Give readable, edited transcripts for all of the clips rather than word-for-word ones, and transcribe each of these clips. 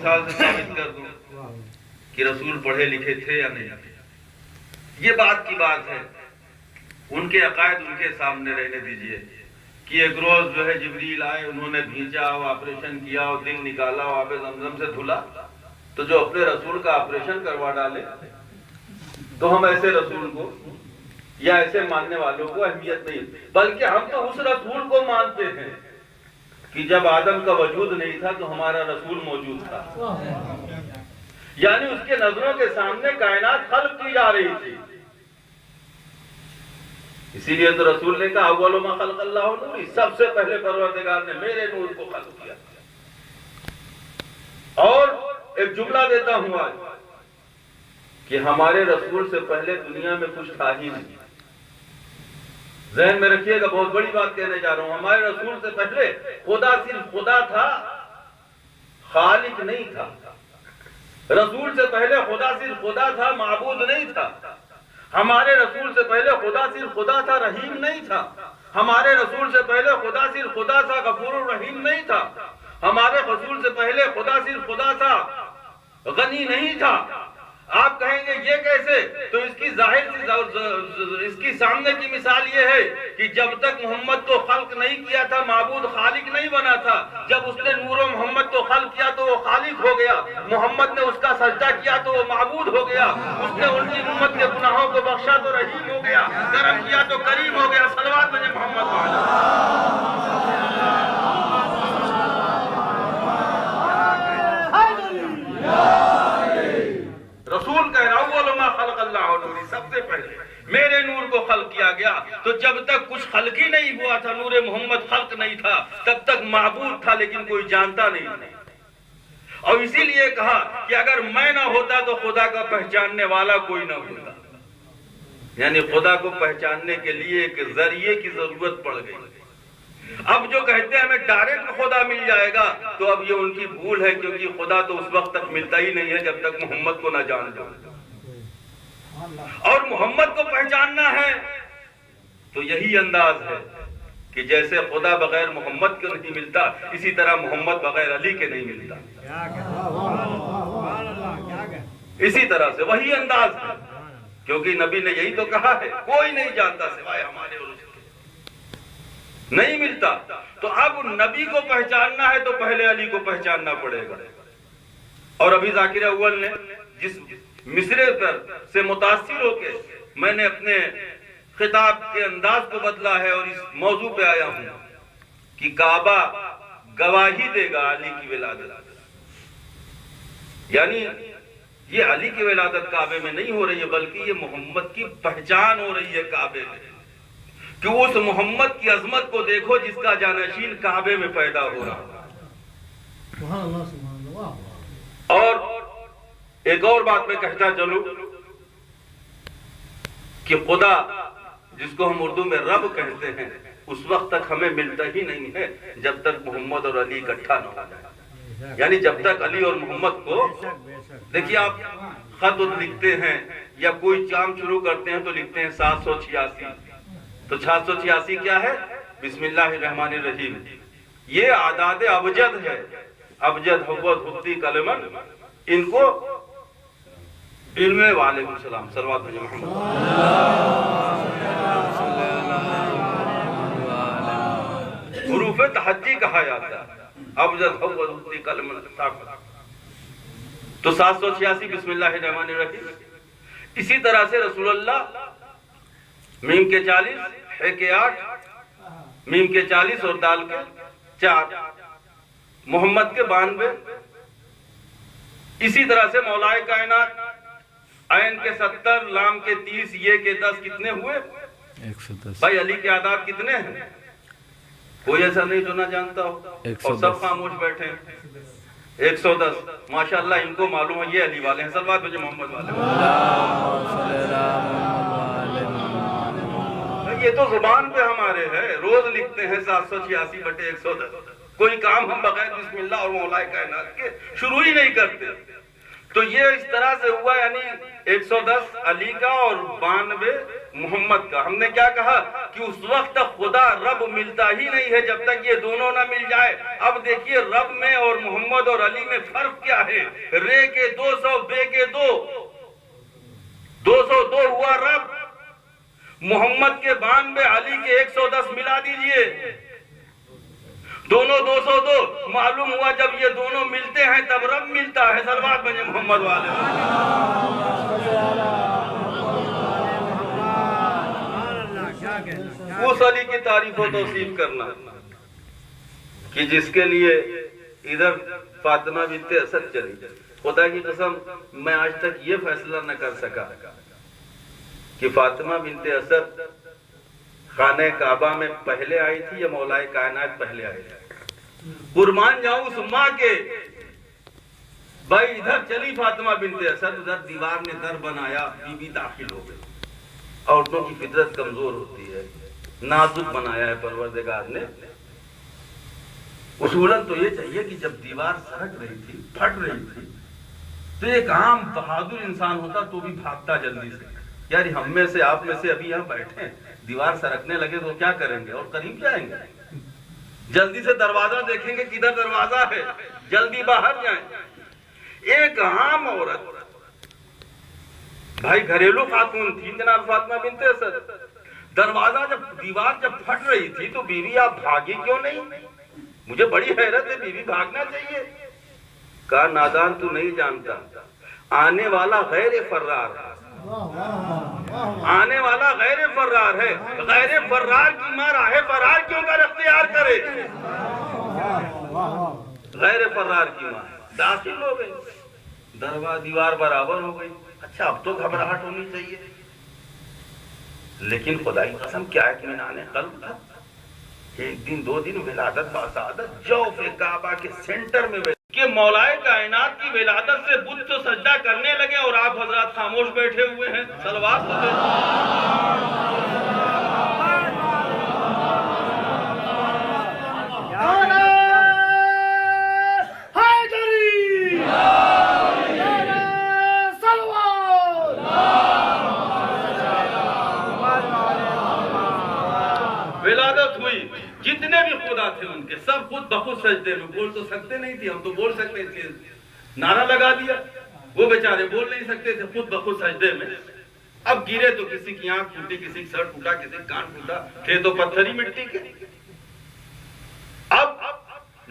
مثال سے ثابت کر دوں کہ رسول پڑھے لکھے تھے یا نہیں تھے. یہ بات کی بات ہے. ان کے عقائد ان کے سامنے رہنے دیجئے کہ ایک روز جو ہے جبریل آئے, انہوں نے بھیجا اور آپریشن کیا اور دل نکالا اور آب زمزم سے دھلا, تو جو اپنے رسول کا آپریشن کروا ڈالے تو ہم ایسے رسول کو یا ایسے ماننے والوں کو اہمیت نہیں, بلکہ ہم تو اس رسول کو مانتے ہیں کہ جب آدم کا وجود نہیں تھا تو ہمارا رسول موجود تھا. یعنی اس کے نظروں کے سامنے کائنات خلق کی جا رہی تھی. اسی لیے تو رسول نے کہا اول ما خلق اللہ نوری, سب سے پہلے پروردگار نے میرے نور کو خلق کیا. اور ایک جملہ دیتا ہوں آج کہ ہمارے رسول سے پہلے دنیا میں کچھ تھا ہی نہیں. ذہن میں رکھیے گا, بہت بڑی بات کہنے جا رہا ہوں. ہمارے رسول سے پہلے خدا صرف خدا تھا, خالق نہیں تھا. رسول سے پہلے خدا صرف خدا تھا, معبود نہیں تھا. ہمارے رسول سے پہلے خدا صرف خدا تھا, رحیم نہیں تھا. ہمارے رسول سے پہلے خدا صرف خدا تھا, غفور الرحیم نہیں تھا. ہمارے رسول سے پہلے خدا صرف خدا تھا, غنی نہیں تھا. آپ کہیں گے یہ کیسے؟ تو اس کی اس کی سامنے کی مثال یہ ہے کہ جب تک محمد کو خلق نہیں کیا تھا معبود خالق نہیں بنا تھا. جب اس نے نور و محمد کو خلق کیا تو وہ خالق ہو گیا. محمد نے اس کا سجدہ کیا تو وہ معبود ہو گیا. اس نے ان کی امت کے گناہوں کو بخشا تو رحیم ہو گیا, کرم کیا تو کریم ہو گیا. صلوات بھیجیں محمد والے. رسول کہہ رہا اول ما خلق اللہ نوری, سب سے پہلے میرے نور کو خلق کیا گیا. تو جب تک کچھ خلق ہی نہیں ہوا تھا, نور محمد خلق نہیں تھا, تب تک معبود تھا لیکن کوئی جانتا نہیں تھا. اور اسی لیے کہا کہ اگر میں نہ ہوتا تو خدا کا پہچاننے والا کوئی نہ ہوتا. یعنی خدا کو پہچاننے کے لیے ایک ذریعے کی ضرورت پڑ گئی. اب جو کہتے ہیں ہمیں ڈائریکٹ خدا مل جائے گا, تو اب یہ ان کی بھول ہے, کیونکہ خدا تو اس وقت تک ملتا ہی نہیں ہے جب تک محمد کو نہ جان لو. اور محمد کو پہچاننا ہے تو یہی انداز ہے کہ جیسے خدا بغیر محمد کے نہیں ملتا, اسی طرح محمد بغیر علی کے نہیں ملتا. اسی طرح سے وہی انداز ہے, کیونکہ نبی نے یہی تو کہا ہے کوئی نہیں جانتا سوائے ہمارے اور اس کے, نہیں ملتا. تو اب نبی کو پہچاننا ہے تو پہلے علی کو پہچاننا پڑے گا. اور ابھی ذاکر اول نے جس مصرے پر سے متاثر ہو کے میں نے اپنے خطاب کے انداز کو بدلا ہے اور اس موضوع پہ آیا ہوں کہ کعبہ گواہی دے گا علی کی ولادت. یعنی یہ علی کی ولادت کعبے میں نہیں ہو رہی ہے, بلکہ یہ محمد کی پہچان ہو رہی ہے کعبے میں, کہ اس محمد کی عظمت کو دیکھو جس کا جانشین کعبے میں پیدا ہو رہا. اور ایک اور بات میں کہتا چلوں کہ خدا جس کو ہم اردو میں رب کہتے ہیں اس وقت تک ہمیں ملتا ہی نہیں ہے جب تک محمد اور علی اکٹھا نہ ہو جائے. یعنی جب تک علی اور محمد کو, دیکھیے آپ خط لکھتے ہیں یا کوئی کام شروع کرتے ہیں تو لکھتے ہیں 786. تو 786 کیا ہے؟ بسم اللہ الرحمن الرحیم. یہ اعداد ابجد ہے. ابجد حوت حتی کلمن, ان کو علم وعلیکم السلام صلوات بھیجیں محمد. حروف تحجی کہا جاتا ہے. ابجد حوت حتی کلمن. تو 786 بسم اللہ الرحمن الرحیم. اسی طرح سے رسول اللہ میم کے 40, ہے کے 8, میم کے 40 اور دال کے 4, محمد کے 92. اسی طرح سے مولائے کائنات عین کے 70, لام کے 30, یہ کے 10, کتنے ہوئے؟ 110. بھائی علی کے آداب کتنے ہیں؟ کوئی ایسا نہیں جو نہ جانتا ہو, اور سب خاموش بیٹھے ہیں. 110. ماشاءاللہ ان کو معلوم ہے یہ علی والے ہیں. صلوات بھیجیں محمد والے. یہ تو زبان پہ ہمارے ہے, روز لکھتے ہیں 786/110. کوئی کام ہم بغیر بسم اللہ اور مولائے کائنات کے شروع ہی نہیں کرتے. تو یہ اس طرح سے ہوا, یعنی 110 علی کا اور 92 محمد کا. ہم نے کیا کہا کہ اس وقت تک خدا رب ملتا ہی نہیں ہے جب تک یہ دونوں نہ مل جائے. اب دیکھیے رب میں اور محمد اور علی میں فرق کیا ہے. رے کے 200 بے کے 2 202 ہوا رب. محمد کے 92 علی کے 110 ملا دیجئے دونوں 202. معلوم ہوا جب یہ دونوں ملتے ہیں تب رب ملتا ہے. صلوات بھیجیں محمد والے. اس علی کی تعریف و توصیف کرنا کہ جس کے لیے ادھر فاطمہ بنت اسد چلی. خدا کی قسم میں آج تک یہ فیصلہ نہ کر سکا کہ فاطمہ بنت اسد خانہ کعبہ میں پہلے آئی تھی یا مولائے کائنات پہلے آئی تھی. قربان جاؤں اس ماں کے. بھائی ادھر چلی فاطمہ بنت اسد, ادھر دیوار نے در بنایا, بی بی داخل ہو گئی. عورتوں کی فطرت کمزور ہوتی ہے, نازک بنایا ہے پروردگار نے. اصولاً تو یہ چاہیے کہ جب دیوار سرک رہی تھی, پھٹ رہی تھی, تو ایک عام بہادر انسان ہوتا تو بھی بھاگتا جلدی سے. یار ہم میں سے آپ میں سے ابھی یہاں بیٹھے ہیں, دیوار سرکنے لگے تو کیا کریں گے اور قریب جائیں گے. جلدی سے دروازہ دیکھیں گے کدھر دروازہ ہے, جلدی باہر جائیں. ایک عام عورت بھائی گھریلو خاتون تھی جناب فاطمہ بنت اسد. دروازہ دیوار جب پھٹ رہی تھی تو بیوی آپ بھاگی کیوں نہیں؟ مجھے بڑی حیرت ہے, بیوی بھاگنا چاہیے. کہا نادان تو نہیں جانتا, آنے والا غیر فرار ہے. آنے والا غیر فرار ہے. غیر فرار کی ماں راہ فرار کیوں کر اختیار کرے؟ غیر فرار کی ماں داخل ہو گئی, دیوار برابر ہو گئی. اچھا اب تو گھبراہٹ ہونی چاہیے, لیکن خدا کی قسم کیا اطمینان قلب تھا. ایک دن 2 دن ولادت باسعادت جوف کعبہ کے سینٹر میں کہ مولائے کائنات کی ولادت سے بت تو سجدہ کرنے لگے اور آپ حضرات خاموش بیٹھے ہوئے ہیں. صلوات ولادت ہوئی. جتنے بھی خدا تھے ان کے سب خود بخود سجدے میں. بول تو سکتے نہیں تھے, ہم تو بول سکتے تھے, نعرہ لگا دیا. وہ بیچارے بول نہیں سکتے تھے, خود بخود سجدے میں. اب گرے تو کسی کی آنکھ ٹوٹی, کسی کی سر ٹوٹا, کسی کا کان ٹوٹا, تھے تو پتھر ہی مٹی کے. اب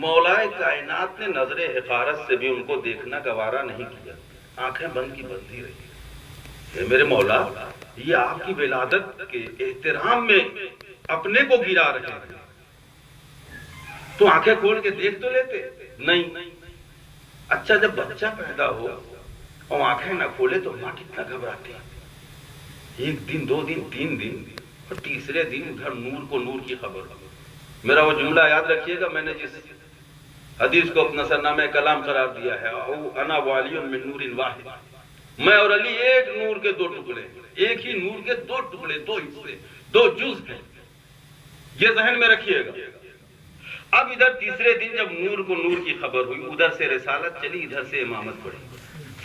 مولائے کائنات نے نظر حقارت سے بھی ان کو دیکھنا گوارا نہیں کیا, آنکھیں بند کی بندی رہی. میرے مولا یہ آپ کی ولادت کے احترام میں اپنے کو گرا رہے ہیں, تو آنکھیں کھول کے دیکھ تو لیتے نہیں. اچھا جب بچہ پیدا ہو اور آنکھیں نہ کھولے تو ماں کتنا گھبراتی ہے. 1 دن 2 دن 3 دن اور تیسرے دن ادھر نور کو نور کی خبر. میرا وہ جملہ یاد رکھیے گا, میں نے جس حدیث کو اپنا سرنامہ کلام قرار دیا ہے, انا والی من نور واحد, میں اور علی ایک نور کے 2 ٹکڑے, ایک ہی نور کے 2 ٹکڑے, 2 حصے, 2 جز ہیں. یہ ذہن میں رکھیے گا. اب ادھر تیسرے دن جب نور کو نور کی خبر ہوئی, ادھر سے رسالت چلی, ادھر سے امامت پڑی.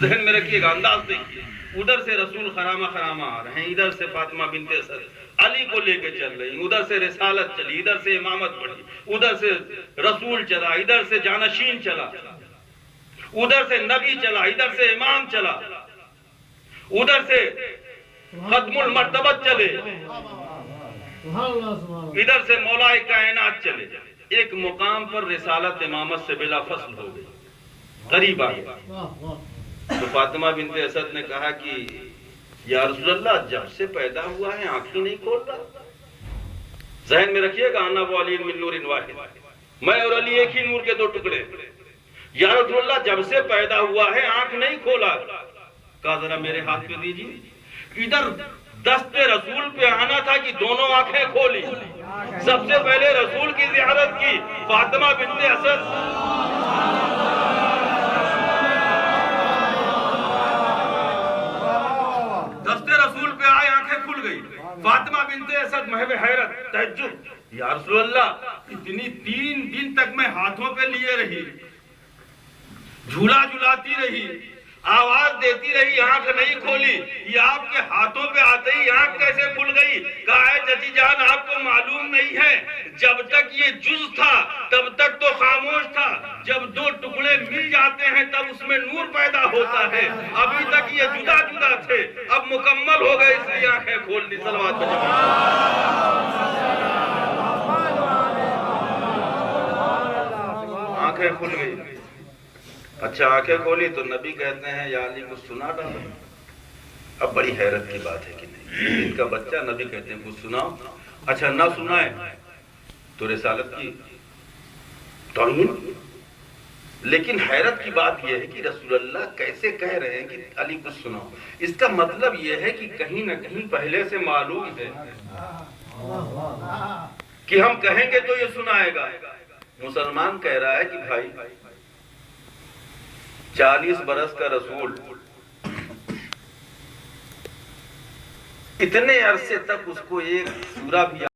ذہن میں رکھیے گا, انداز دیکھیے. ادھر سے رسول خرامہ خرامہ آ رہے ہیں, ادھر سے فاطمہ بنت اسد علی کو لے کے چل رہی, ادھر سے رسالت چلی, ادھر سے امامت پڑی, ادھر سے رسول چلا, ادھر سے جانشین چلا, ادھر سے نبی چلا, ادھر سے امام چلا, ادھر سے ختم المرتبت چلے, ادھر سے مولائے کائنات چلے. ایک مقام پر رسالت امامت سے بلا فصل ہو گئی, قریب آ گیا. تو فاطمہ بنت اسد نے کہا کہ یا رسول اللہ جب سے پیدا ہوا ہے آنکھیں نہیں کھولتا. ذہن میں رکھیے گا, انا والی من نور واحد, میں اور علی ایک ہی نور کے 2 ٹکڑے. یا رسول اللہ جب سے پیدا ہوا ہے آنکھ نہیں کھولا. کہا ذرا میرے ہاتھ پہ دیجیے. ادھر دست رسول پہ آنا تھا کہ دونوں آنکھیں کھولی. سب سے پہلے رسول کی زیارت کی فاطمہ بنت اسد. دست رسول پہ آئے, آنکھیں کھل گئی. فاطمہ بنت اسد محو حیرت, تعجب, یا رسول اللہ اتنی 3 دن تک میں ہاتھوں پہ لیے رہی, جھولا جھلاتی رہی, آواز دیتی رہی، آنکھ نہیں کھولی، یہ آپ کے ہاتھوں پہ آتے ہی آنکھ کیسے کھل گئی؟ کہا ہے چچی جان آپ کو معلوم نہیں ہے، جب تک یہ جز تھا تب تک تو خاموش تھا، جب دو ٹکڑے مل جاتے ہیں تب اس میں نور پیدا ہوتا ہے، ابھی تک یہ جدا جدا تھے، اب مکمل ہو گئے اس لیے آنکھیں کھول دی۔ صلوات بجائے آنکھیں کھل گئی۔ اچھا آنکھیں کھولی تو نبی کہتے ہیں یا علی کچھ سنا ڈالو۔ اب بڑی حیرت کی بات ہے کہ نہیں، ان کا بچہ نبی کہتے ہیں کچھ سناؤ، اچھا نہ سنائے تو رسالت کی توہین۔ لیکن حیرت کی بات یہ ہے کہ رسول اللہ کیسے کہہ رہے ہیں کہ علی کچھ سناؤ؟ اس کا مطلب یہ ہے کہ کہیں نہ کہیں پہلے سے معلوم ہے کہ ہم کہیں گے تو یہ سنائے گا۔ مسلمان کہہ رہا ہے کہ بھائی 40 برس کا رسول اتنے عرصے تک اس کو ایک سورہ بھی